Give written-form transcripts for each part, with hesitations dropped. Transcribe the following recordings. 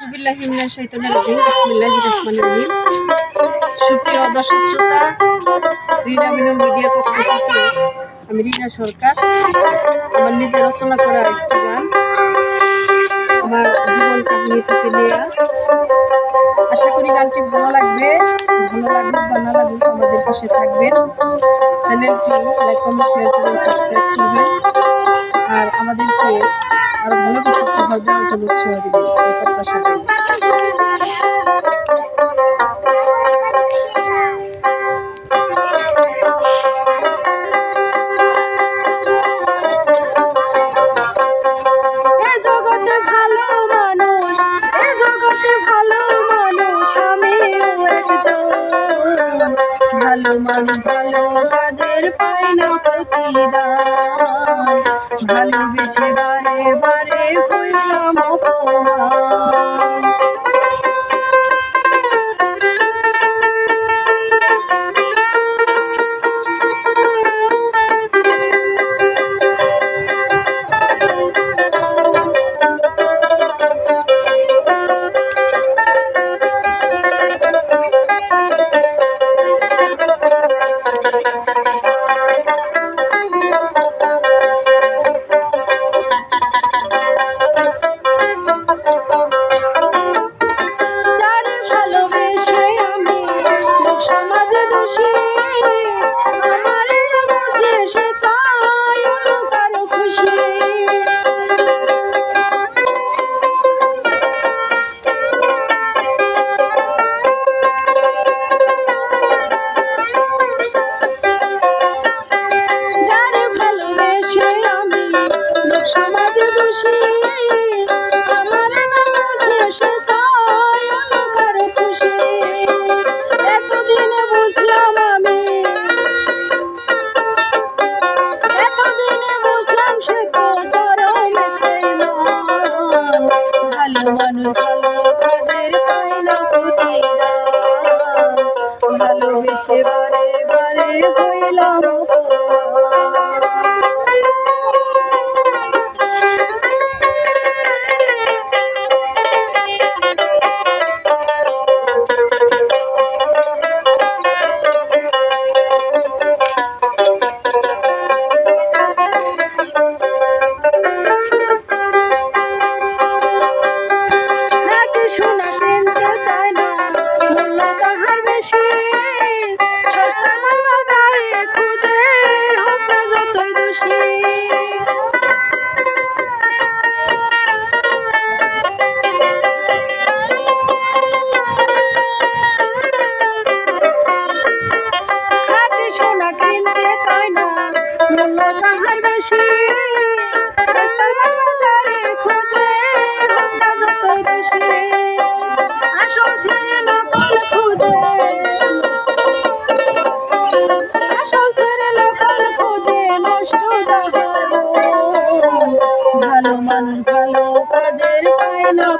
আউযুবিল্লাহি মিনাশ শাইতানির রাজিম বিসমিল্লাহির রহমানির রহিম। সুপ্রিয় দর্শক শ্রোতা, রিনা মিনন মিডিয়ার পক্ষ থেকে আমি রিনা সরকার আমার নিজে রচনা করা একটি গান, আমার জীবন কাহিনী থেকে নেওয়া। আশা করি গানটি ভালো লাগবে বা না লাগুক আমাদের পাশে থাকবেন। চ্যানেলটি লাইক কমেন্ট শেয়ার করে সাবস্ক্রাইব করবেন আর আমাদেরকে আরো ভালো কিছু উপহার দেওয়ার জন্য উৎসাহ দিবেন এই প্রত্যাশা করি। ভালো মানুষ ভালো কাজের পায় না প্রতিদান, ভালোবেসে বারে বারে হইলাম অপমান। ভালোবেসে বারে বারে হইলাম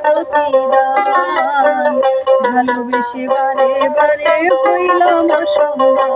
প্রতিদান, ভালোবেসে বারে বারে হইলাম অসম্মান।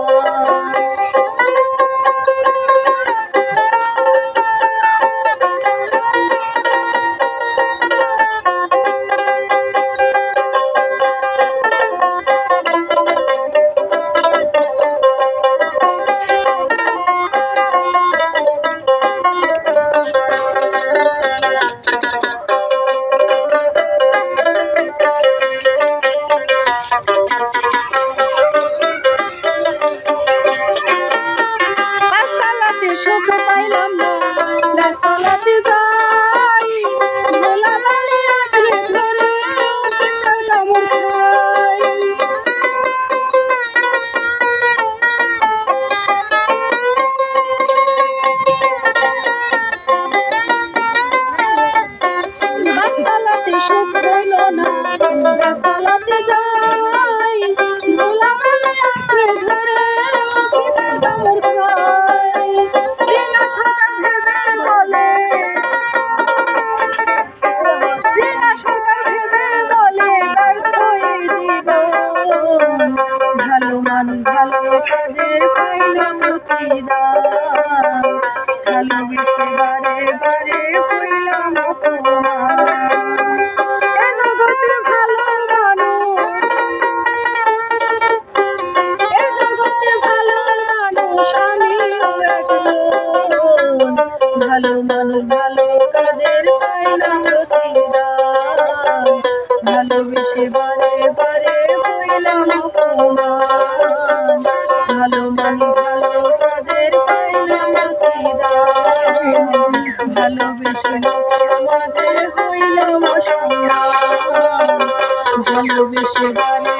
ভালোবেসে বারে